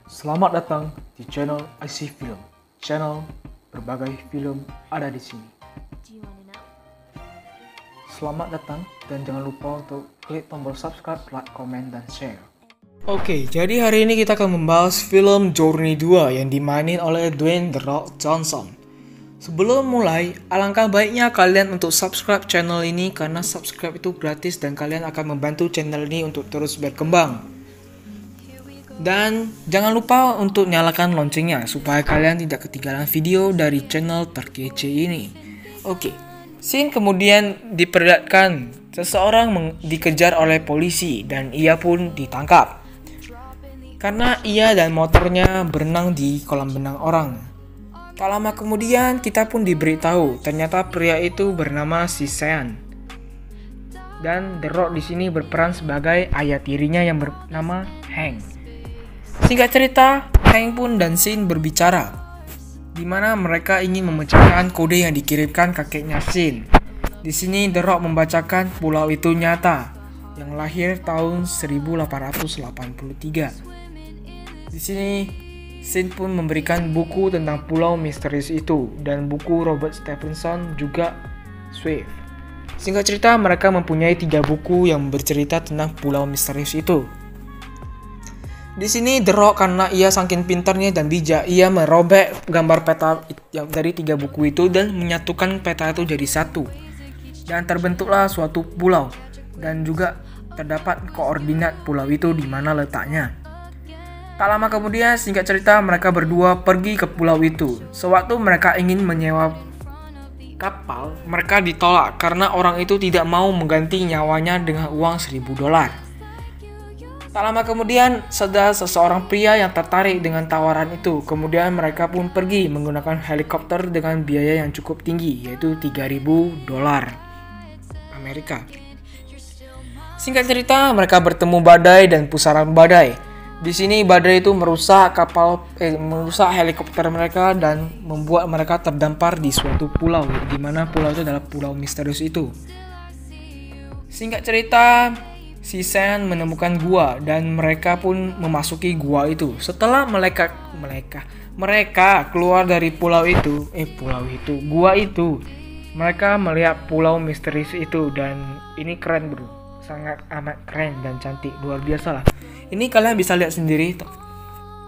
Selamat datang di channel IC Film. Channel berbagai film ada di sini. Selamat datang dan jangan lupa untuk klik tombol subscribe, like, komen, dan share. Oke, jadi hari ini kita akan membahas film Journey 2 yang dimainin oleh Dwayne The Rock Johnson. Sebelum mulai, alangkah baiknya kalian untuk subscribe channel ini karena subscribe itu gratis dan kalian akan membantu channel ini untuk terus berkembang. Dan jangan lupa untuk nyalakan loncengnya supaya kalian tidak ketinggalan video dari channel terkece ini. Oke, scene kemudian diperlihatkan seseorang dikejar oleh polisi dan ia pun ditangkap karena ia dan motornya berenang di kolam renang orang. Tak lama kemudian kita pun diberitahu ternyata pria itu bernama si Sean. Dan The Rock di sini berperan sebagai ayah tirinya yang bernama Hank. Singkat cerita, Hank pun dan Sin berbicara, di mana mereka ingin memecahkan kode yang dikirimkan kakeknya Sin. Di sini The Rock membacakan pulau itu nyata, yang lahir tahun 1883. Di sini Sin pun memberikan buku tentang pulau misterius itu dan buku Robert Stephenson juga Swift. Singkat cerita, mereka mempunyai 3 buku yang bercerita tentang pulau misterius itu. Di sini The Rock karena ia saking pintarnya dan bijak, ia merobek gambar peta yang dari 3 buku itu dan menyatukan peta itu jadi satu. Dan terbentuklah suatu pulau dan juga terdapat koordinat pulau itu di mana letaknya. Tak lama kemudian, singkat cerita, mereka berdua pergi ke pulau itu. Sewaktu mereka ingin menyewa kapal, mereka ditolak karena orang itu tidak mau mengganti nyawanya dengan uang $1.000. Tak lama kemudian, ada seseorang pria yang tertarik dengan tawaran itu. Kemudian mereka pun pergi menggunakan helikopter dengan biaya yang cukup tinggi, yaitu $3.000 Amerika. Singkat cerita, mereka bertemu badai dan pusaran badai. Di sini badai itu merusak helikopter mereka dan membuat mereka terdampar di suatu pulau, di mana pulau itu adalah pulau misterius itu. Singkat cerita, si Sean menemukan gua dan mereka pun memasuki gua itu. Setelah mereka keluar dari gua itu, mereka melihat pulau misterius itu dan ini keren bro, sangat amat keren dan cantik, luar biasa lah. Ini kalian bisa lihat sendiri,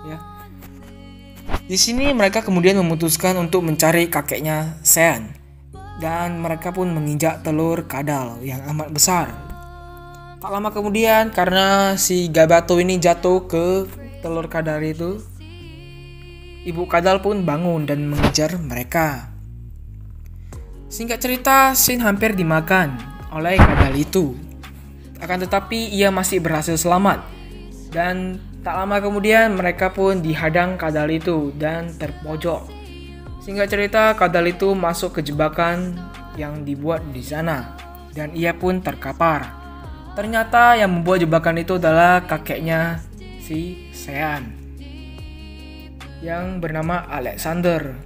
ya. Di sini mereka kemudian memutuskan untuk mencari kakeknya Sean dan mereka pun menginjak telur kadal yang amat besar. Tak lama kemudian, karena si Gabato ini jatuh ke telur kadal itu, ibu kadal pun bangun dan mengejar mereka. Singkat cerita, Sin hampir dimakan oleh kadal itu. Akan tetapi ia masih berhasil selamat. Dan tak lama kemudian mereka pun dihadang kadal itu dan terpojok. Singkat cerita, kadal itu masuk ke jebakan yang dibuat di sana dan ia pun terkapar. Ternyata yang membuat jebakan itu adalah kakeknya si Sean yang bernama Alexander.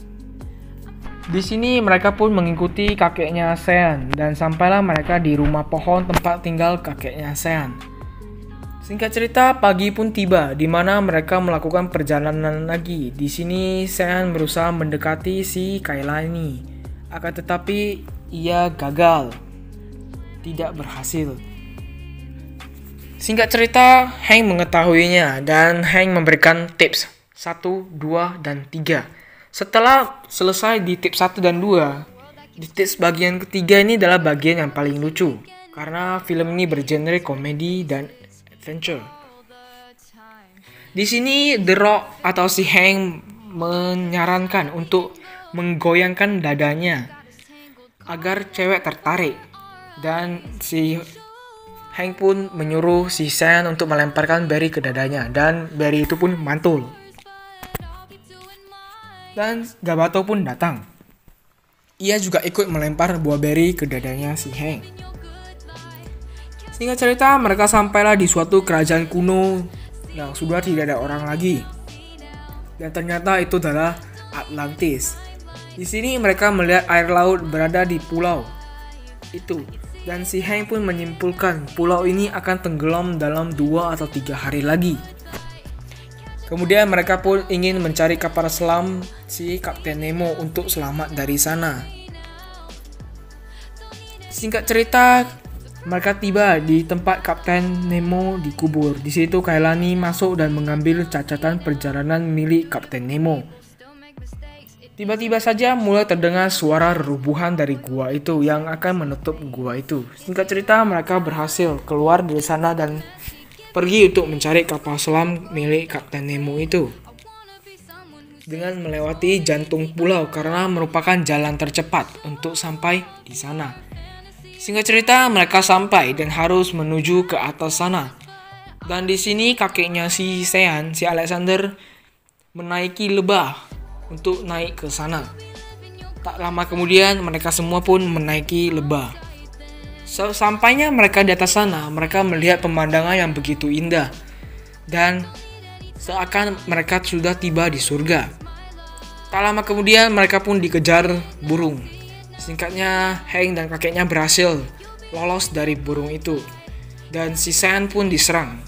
Di sini mereka pun mengikuti kakeknya Sean dan sampailah mereka di rumah pohon tempat tinggal kakeknya Sean. Singkat cerita, pagi pun tiba di mana mereka melakukan perjalanan lagi. Di sini Sean berusaha mendekati si Kailani, akan tetapi ia gagal, tidak berhasil. Singkat cerita, Hank mengetahuinya dan Hank memberikan tips 1, 2, dan 3. Setelah selesai di tips 1 dan 2, di tips bagian ketiga ini adalah bagian yang paling lucu karena film ini bergenre komedi dan adventure. Di sini The Rock atau si Hank menyarankan untuk menggoyangkan dadanya agar cewek tertarik dan si Hank pun menyuruh si Sean untuk melemparkan Barry ke dadanya dan Barry itu pun mantul. Dan Gabato pun datang. Ia juga ikut melempar buah Barry ke dadanya si Hank. Singkat cerita, mereka sampailah di suatu kerajaan kuno yang sudah tidak ada orang lagi. Dan ternyata itu adalah Atlantis. Di sini mereka melihat air laut berada di pulau itu. Dan si Hank pun menyimpulkan pulau ini akan tenggelam dalam 2 atau 3 hari lagi. Kemudian mereka pun ingin mencari kapal selam si Kapten Nemo untuk selamat dari sana. Singkat cerita, mereka tiba di tempat Kapten Nemo dikubur. Di situ Kailani masuk dan mengambil catatan perjalanan milik Kapten Nemo. Tiba-tiba saja mulai terdengar suara rerumpuhan dari gua itu yang akan menutup gua itu. Singkat cerita, mereka berhasil keluar dari sana dan pergi untuk mencari kapal selam milik Kapten Nemo itu. Dengan melewati jantung pulau karena merupakan jalan tercepat untuk sampai di sana. Singkat cerita, mereka sampai dan harus menuju ke atas sana. Dan di sini kakeknya si Sean, si Alexander, menaiki lebah untuk naik ke sana. Tak lama kemudian, mereka semua pun menaiki lebah. Sampainya mereka di atas sana, mereka melihat pemandangan yang begitu indah. Dan seakan mereka sudah tiba di surga. Tak lama kemudian, mereka pun dikejar burung. Singkatnya, Hank dan kakeknya berhasil lolos dari burung itu. Dan si Sean pun diserang.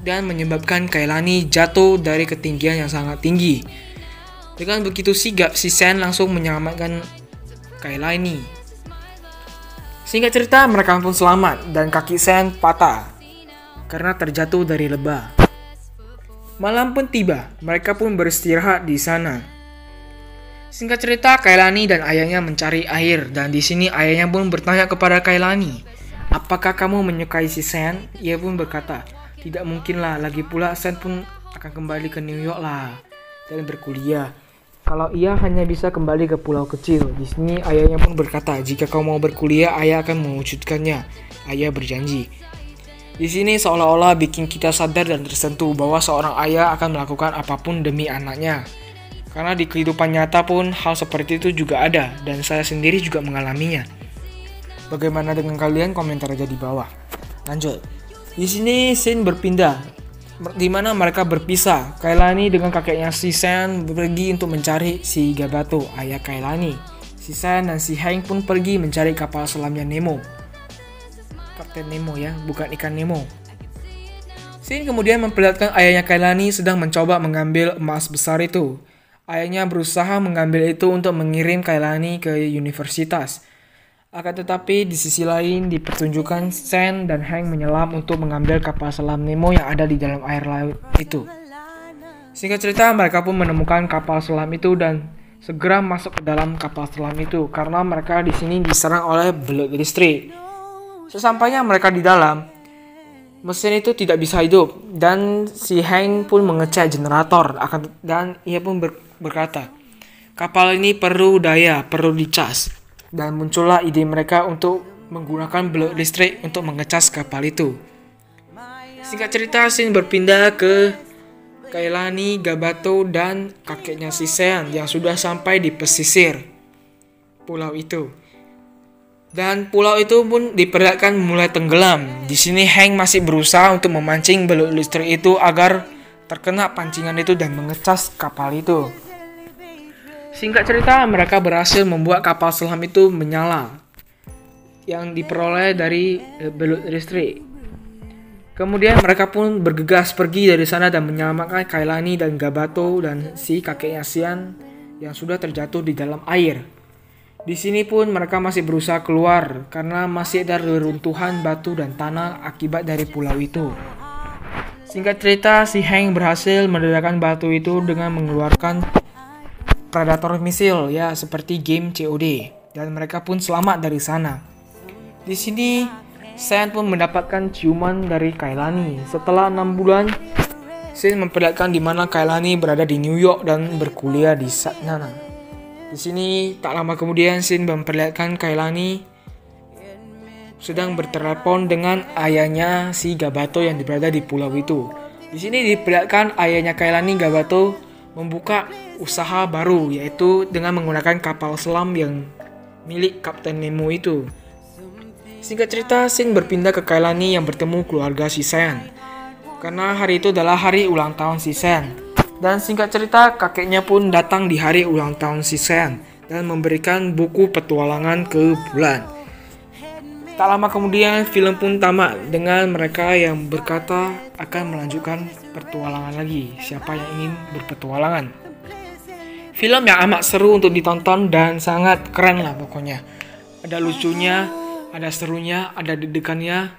Dan menyebabkan Kailani jatuh dari ketinggian yang sangat tinggi. Dengan begitu sigap, si Sean langsung menyelamatkan Kailani. Singkat cerita, mereka pun selamat dan kaki Sean patah karena terjatuh dari lebah. Malam pun tiba, mereka pun beristirahat di sana. Singkat cerita, Kailani dan ayahnya mencari air dan di sini ayahnya pun bertanya kepada Kailani, "Apakah kamu menyukai si Sean?" Ia pun berkata, "Tidak mungkinlah, lagi pula Sean pun akan kembali ke New York lah dan berkuliah. Kalau ia hanya bisa kembali ke pulau kecil." Di sini ayahnya pun berkata, "Jika kau mau berkuliah, ayah akan mewujudkannya." Ayah berjanji. Di sini seolah-olah bikin kita sadar dan tersentuh bahwa seorang ayah akan melakukan apapun demi anaknya. Karena di kehidupan nyata pun hal seperti itu juga ada dan saya sendiri juga mengalaminya. Bagaimana dengan kalian? Komentar aja di bawah. Lanjut. Di sini scene berpindah di mana mereka berpisah. Kailani dengan kakeknya si Sean pergi untuk mencari si Gabato, ayah Kailani. Si Sean dan si Hank pun pergi mencari kapal selamnya Nemo. Kapten Nemo ya, bukan ikan Nemo. Scene kemudian memperlihatkan ayahnya Kailani sedang mencoba mengambil emas besar itu. Ayahnya berusaha mengambil itu untuk mengirim Kailani ke universitas. Akan tetapi di sisi lain dipertunjukkan Sean dan Hank menyelam untuk mengambil kapal selam Nemo yang ada di dalam air laut itu. Singkat cerita, mereka pun menemukan kapal selam itu dan segera masuk ke dalam kapal selam itu karena mereka di sini diserang oleh belut listrik. Sesampainya mereka di dalam, mesin itu tidak bisa hidup dan si Hank pun mengecek generator dan ia pun berkata, "Kapal ini perlu daya, perlu dicas." Dan muncullah ide mereka untuk menggunakan belut listrik untuk mengecas kapal itu. Singkat cerita, scene berpindah ke Kailani, Gabato, dan kakeknya si Sean yang sudah sampai di pesisir pulau itu. Dan pulau itu pun diperlihatkan mulai tenggelam. Di sini Hank masih berusaha untuk memancing belut listrik itu agar terkena pancingan itu dan mengecas kapal itu. Singkat cerita, mereka berhasil membuat kapal selam itu menyala yang diperoleh dari belut listrik. Kemudian mereka pun bergegas pergi dari sana dan menyelamatkan Kailani dan Gabato dan si kakeknya Sean yang sudah terjatuh di dalam air. Di sini pun mereka masih berusaha keluar karena masih ada reruntuhan batu dan tanah akibat dari pulau itu. Singkat cerita, si Hank berhasil meledakkan batu itu dengan mengeluarkan predator misil ya seperti game COD dan mereka pun selamat dari sana. Di sini Sean pun mendapatkan ciuman dari Kailani. Setelah 6 bulan, scene memperlihatkan di mana Kailani berada di New York dan berkuliah di sana. Di sini tak lama kemudian scene memperlihatkan Kailani sedang bertelepon dengan ayahnya si Gabato yang berada di pulau itu. Di sini diperlihatkan ayahnya Kailani, Gabato, membuka usaha baru yaitu dengan menggunakan kapal selam yang milik Kapten Nemo itu. Singkat cerita, scene berpindah ke Kailani yang bertemu keluarga si Sean karena hari itu adalah hari ulang tahun si Sean. Dan singkat cerita, kakeknya pun datang di hari ulang tahun si Sean dan memberikan buku petualangan ke bulan. Tak lama kemudian film pun tamat dengan mereka yang berkata akan melanjutkan petualangan lagi. Siapa yang ingin berpetualangan? Film yang amat seru untuk ditonton dan sangat keren lah pokoknya. Ada lucunya, ada serunya, ada deg-degannya.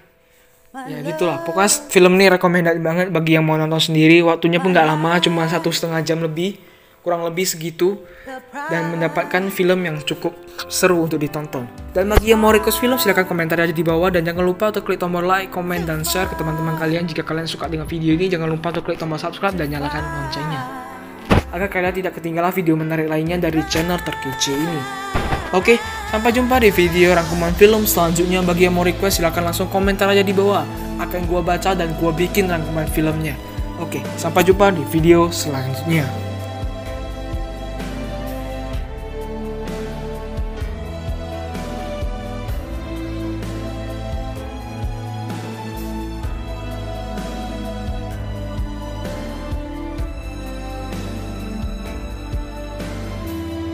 Ya gitulah. Pokoknya film ini recommended banget bagi yang mau nonton sendiri. Waktunya pun gak lama, cuma 1,5 jam lebih. Kurang lebih segitu. Dan mendapatkan film yang cukup seru untuk ditonton. Dan bagi yang mau request film, silahkan komentar aja di bawah. Dan jangan lupa untuk klik tombol like, komen, dan share ke teman-teman kalian. Jika kalian suka dengan video ini, jangan lupa untuk klik tombol subscribe dan nyalakan loncengnya, agar kalian tidak ketinggalan video menarik lainnya dari channel terkece ini. Oke, sampai jumpa di video rangkuman film selanjutnya. Bagi yang mau request, silahkan langsung komentar aja di bawah. Akan gua baca dan gua bikin rangkuman filmnya. Oke, sampai jumpa di video selanjutnya.